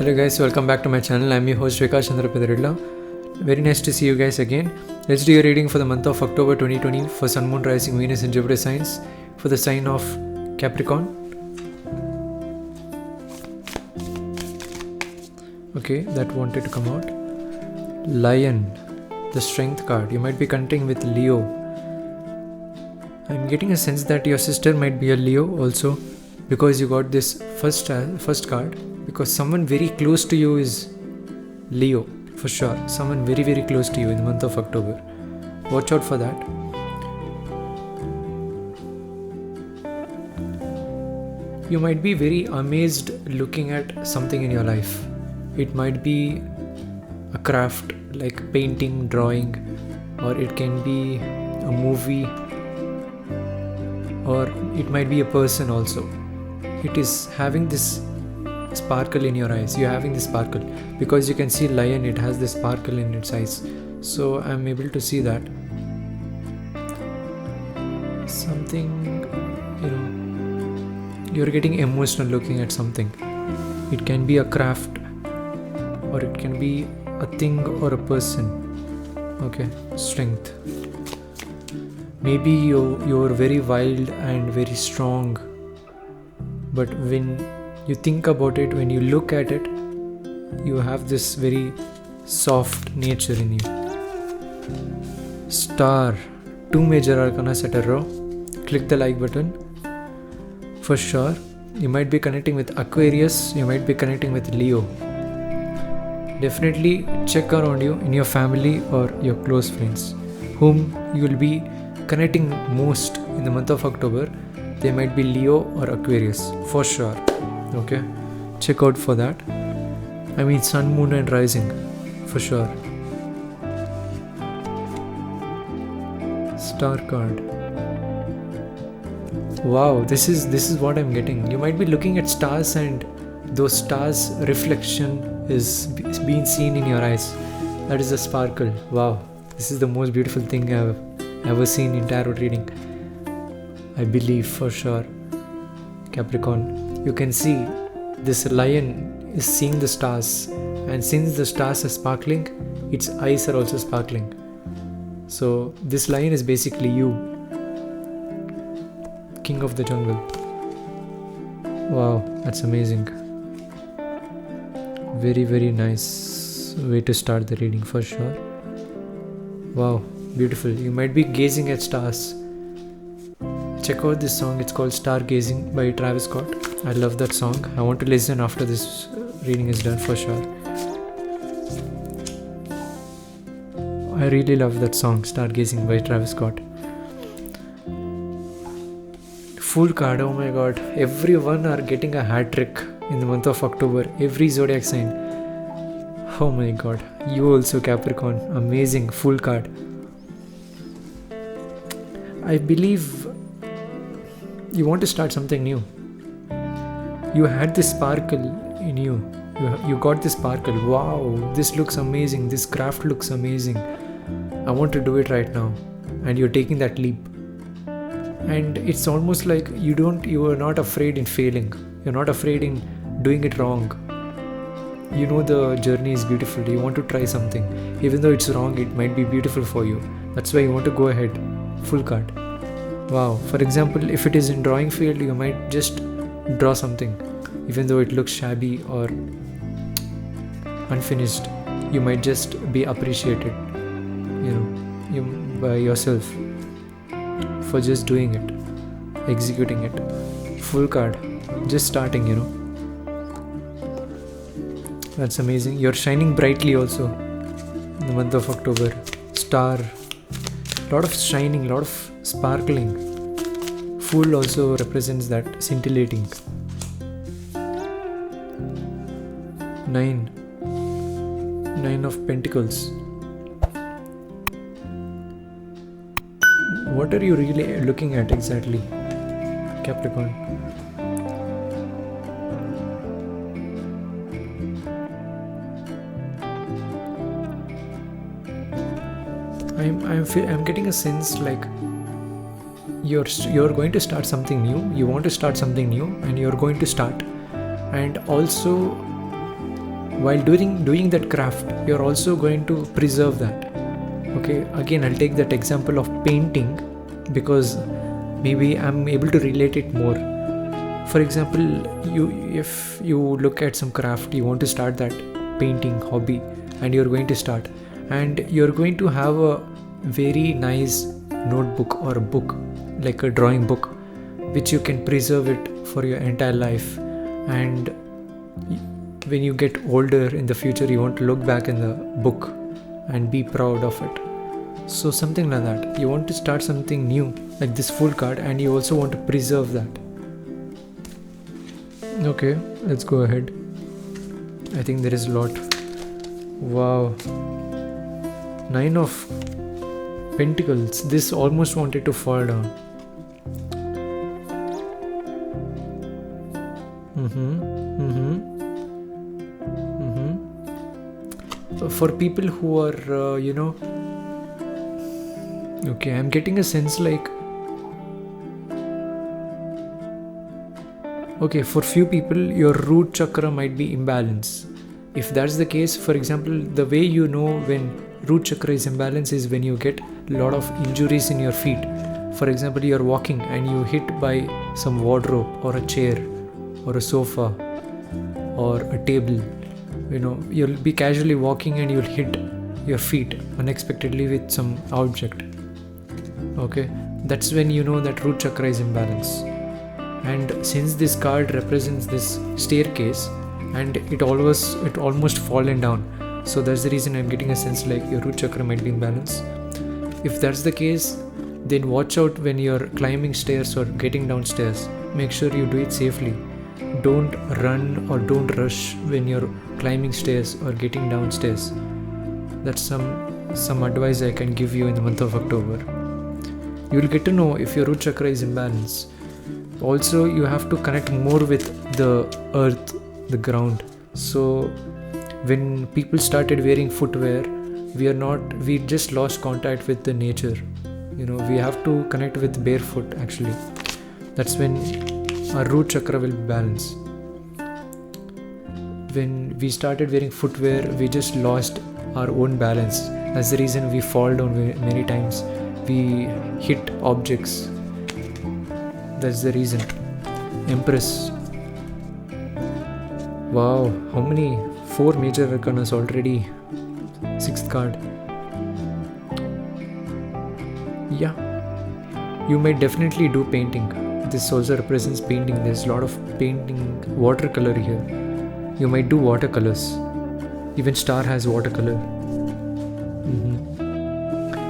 Hello guys, welcome back to my channel. I'm your host Vikas Chandra Pedarilla. Very nice to see you guys again. Let's do your reading for the month of October 2020 for Sun, Moon, Rising, Venus and Jupiter signs for the sign of Capricorn. Okay, that wanted to come out. Lion, the Strength card. You might be connecting with Leo. I'm getting a sense that your sister might be a Leo also, because you got this first card, because someone very close to you is Leo for sure. Someone very very close to you in the month of October. Watch out for that. You might be very amazed looking at something in your life. It might be a craft like painting, drawing, or it can be a movie, or it might be a person also. It is having this sparkle in your eyes. You're having this sparkle because you can see lion, it has this sparkle in its eyes. So I'm able to see that something, you're getting emotional looking at something. It can be a craft, or it can be a thing or a person. Okay, strength. Maybe you're very wild and very strong, but when you think about it, when you look at it, you have this very soft nature in you. Star, 2 major arcana set a row. Click the like button. For sure, you might be connecting with Aquarius, you might be connecting with Leo. Definitely check around you in your family or your close friends whom you will be connecting most in the month of October. They might be Leo or Aquarius for sure. Okay, check out for that. I mean Sun, Moon and Rising for sure. Star card. Wow, this is what I'm getting. You might be looking at stars and those stars reflection is being seen in your eyes. That is a sparkle. Wow, this is the most beautiful thing I've ever seen in tarot reading, I believe for sure. Capricorn, you can see this lion is seeing the stars, and since the stars are sparkling, its eyes are also sparkling. So this lion is basically you, king of the jungle. Wow, that's amazing. Very very nice way to start the reading for sure. Wow, beautiful. You might be gazing at stars. Check out this song, it's called Stargazing by Travis Scott. I love that song. I want to listen after this reading is done for sure. I really love that song, Stargazing by Travis Scott. Fool card, oh my god. Everyone are getting a hat trick in the month of October. Every zodiac sign. Oh my god. You also Capricorn. Amazing. Fool card. I believe you want to start something new. You had this sparkle in you. You got this sparkle. Wow, this looks amazing. This craft looks amazing. I want to do it right now. And you're taking that leap. And it's almost like you are not afraid in failing. You're not afraid in doing it wrong. You know the journey is beautiful. You want to try something. Even though it's wrong, it might be beautiful for you. That's why you want to go ahead. Full card. Wow, for example, if it is in drawing field, you might just draw something. Even though it looks shabby or unfinished, you might just be appreciated, by yourself for just doing it, executing it. Full card, just starting, That's amazing. You're shining brightly also in the month of October. Star, lot of shining, lot of sparkling. Fool also represents that scintillating. 9 of Pentacles. What are you really looking at exactly, Capricorn? I'm getting a sense like you're going to start something new. You want to start something new, and you're going to start. And also while doing that craft, you're also going to preserve that. Okay, again I'll take that example of painting because maybe I'm able to relate it more. For example, if you look at some craft, you want to start that painting hobby, and you're going to start, and you're going to have a very nice notebook or a book, like a drawing book, which you can preserve it for your entire life. And when you get older in the future, you want to look back in the book and be proud of it. So something like that, you want to start something new like this Fool card, and you also want to preserve that. Okay, let's go ahead. I think there is a lot. Wow, 9 of Pentacles. This almost wanted to fall down. For people who are okay, I'm getting a sense like, okay, for few people your root chakra might be imbalanced. If that's the case, for example, the way you know when root chakra is imbalanced is when you get a lot of injuries in your feet. For example, you're walking and you hit by some wardrobe or a chair or a sofa or a table. You'll be casually walking and you'll hit your feet unexpectedly with some object. Okay, that's when you know that root chakra is imbalanced. And since this card represents this staircase and it almost fallen down, so that's the reason I'm getting a sense like your root chakra might be imbalanced. If that's the case, then watch out when you're climbing stairs or getting downstairs. Make sure you do it safely. Don't run or don't rush when you're climbing stairs or getting downstairs. That's some advice I can give you in the month of October. You will get to know if your root chakra is imbalanced. Also, you have to connect more with the earth, the ground. So when people started wearing footwear, we just lost contact with the nature. We have to connect with barefoot actually. That's when our root chakra will be balanced. When we started wearing footwear, we just lost our own balance. That's the reason we fall down many times. We hit objects. That's the reason. Empress. Wow, how many? 4 major arcanas already. 6th card. Yeah, you might definitely do painting. This also represents painting. There's a lot of painting, watercolor here. You might do watercolors. Even star has watercolor.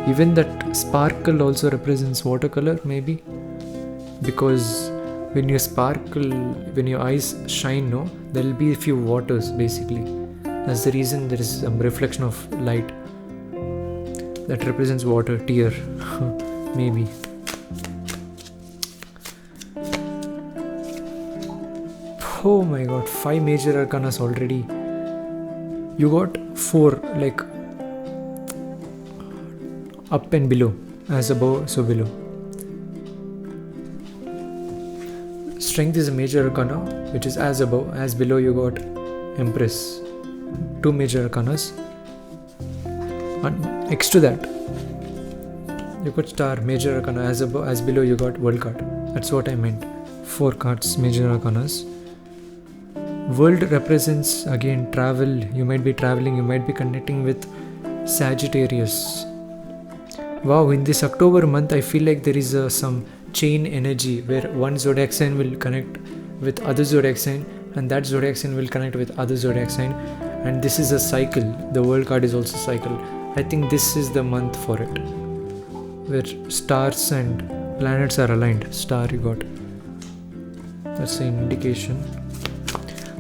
Even that sparkle also represents watercolor, maybe, because when you sparkle, when your eyes shine, there will be a few waters basically. That's the reason there is some reflection of light that represents water, tear. Maybe. Oh my god, 5 major arcanas already. You got 4, like up and below, as above, so below. Strength is a major arcana, which is as above, as below you got Empress. 2 major arcanas. And next to that, you got Star, major arcana, as above, as below you got World card. That's what I meant. 4 cards, major arcanas. World represents again travel. You might be traveling, you might be connecting with Sagittarius. Wow, in this October month, I feel like there is some chain energy where one zodiac sign will connect with other zodiac sign, and that zodiac sign will connect with other zodiac sign, and this is a cycle. The World card is also a cycle. I think this is the month for it, where stars and planets are aligned. Star you got. That's an indication.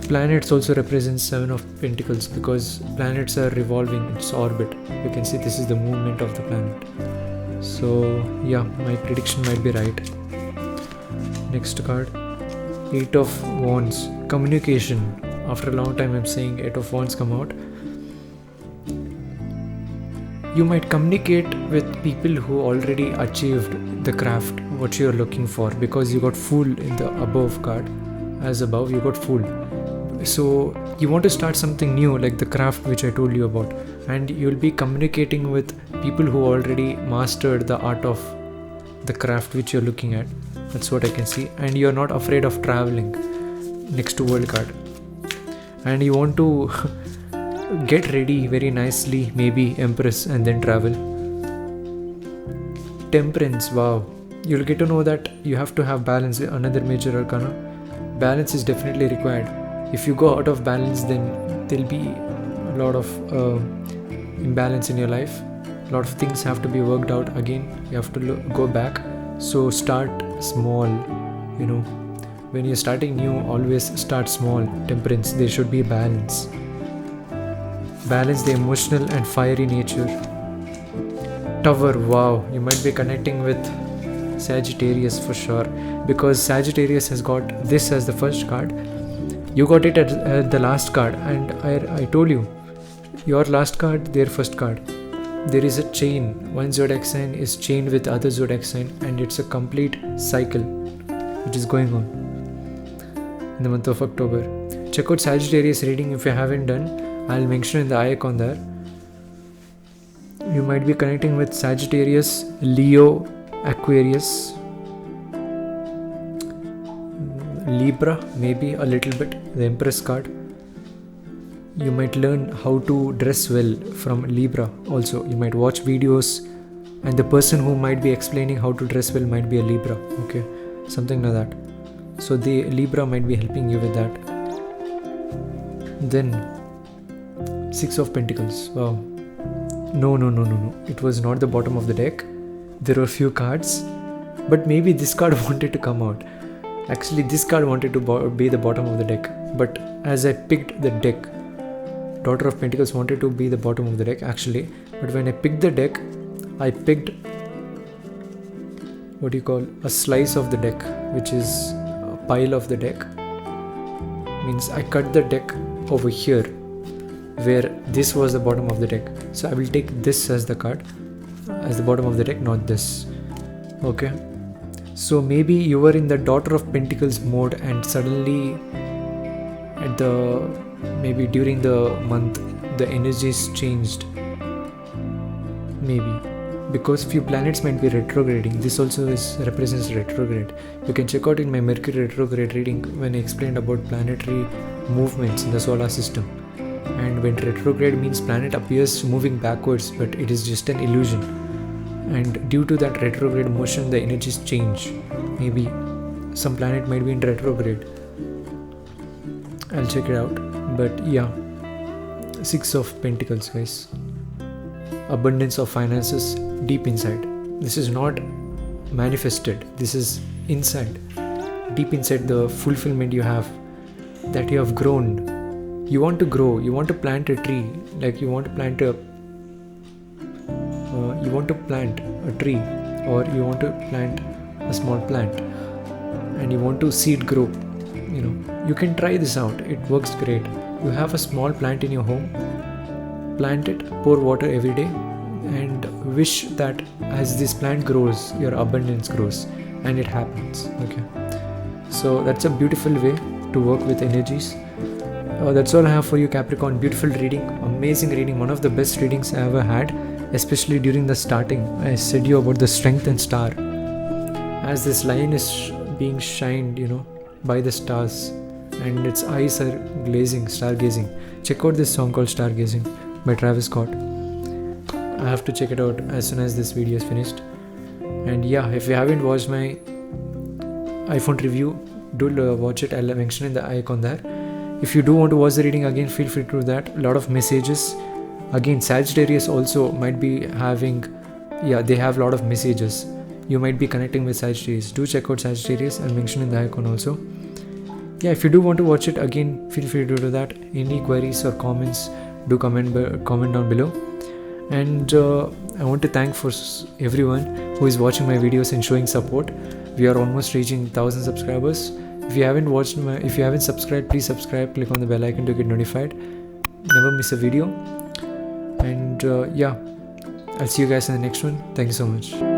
Planets also represents 7 of Pentacles because planets are revolving its orbit. You can see this is the movement of the planet. So yeah, my prediction might be right. Next card, 8 of Wands. Communication. After a long time I'm saying 8 of Wands come out. You might communicate with people who already achieved the craft, what you're looking for, because you got Fool in the above card. As above you got Fool. So you want to start something new, like the craft which I told you about, and you'll be communicating with people who already mastered the art of the craft which you're looking at. That's what I can see. And you're not afraid of traveling. Next to world card. And you want to get ready very nicely, maybe Empress, and then travel. Temperance, wow. You'll get to know that you have to have balance. Another major arcana. Balance is definitely required. If you go out of balance, then there'll be a lot of imbalance in your life. A lot of things have to be worked out again. You have to go back. So start small. When you're starting new, always start small. Temperance, there should be balance. Balance the emotional and fiery nature. Tower, wow. You might be connecting with Sagittarius for sure, because Sagittarius has got this as the first card. You got it at the last card, and I told you, your last card, their first card. There is a chain. One zodiac sign is chained with other zodiac sign, and it's a complete cycle which is going on in the month of October. Check out Sagittarius reading if you haven't done. I'll mention in the icon there. You might be connecting with Sagittarius, Leo, Aquarius, Libra, maybe a little bit, the Empress card. You might learn how to dress well from Libra also. You might watch videos, and the person who might be explaining how to dress well might be a Libra, okay, something like that. So the Libra might be helping you with that. Then Six of Pentacles, wow. No, it was not the bottom of the deck. There were few cards, but maybe this card wanted to come out. Actually, this card wanted to be the bottom of the deck, but as I picked the deck, Daughter of Pentacles wanted to be the bottom of the deck actually, but when I picked the deck, I picked a slice of the deck, which is a pile of the deck. Means I cut the deck over here, where this was the bottom of the deck. So I will take this as the card, as the bottom of the deck, not this. Okay. So maybe you were in the Daughter of Pentacles mode, and suddenly maybe during the month the energies changed. Maybe because few planets might be retrograding. This also represents retrograde. You can check out in my Mercury retrograde reading when I explained about planetary movements in the solar system. And when retrograde means planet appears moving backwards, but it is just an illusion. And due to that retrograde motion, the energies change. Maybe some planet might be in retrograde. I'll check it out. But yeah, Six of Pentacles, guys. Abundance of finances deep inside. This is not manifested. This is inside. Deep inside, the fulfillment you have, that you have grown. You want to grow. You want to plant a tree. Like you want to plant a tree, or you want to plant a small plant, and you want to seed grow. You can try this out. It works great. You have a small plant in your home, plant it, pour water every day, and wish that as this plant grows, your abundance grows, and it happens. Okay, so that's a beautiful way to work with energies. That's all I have for you, Capricorn. Beautiful reading, amazing reading, one of the best readings I ever had, especially during the starting. I said you about the strength and star, as this lion is being shined, by the stars, and its eyes are glazing, stargazing. Check out this song called Stargazing by Travis Scott. I have to check it out as soon as this video is finished. And yeah, if you haven't watched my iPhone review, do watch it. I'll mention in the icon there. If you do want to watch the reading again, feel free to do that. A lot of messages. Again, Sagittarius also might be having, they have a lot of messages. You might be connecting with Sagittarius. Do check out Sagittarius. I'll mention in the icon also. Yeah, if you do want to watch it again, feel free to do that. Any queries or comments, do comment down below. And I want to thank for everyone who is watching my videos and showing support. We are almost reaching 1,000 subscribers. If you haven't subscribed, please subscribe. Click on the bell icon to get notified. Never miss a video. And I'll see you guys in the next one. Thank you so much.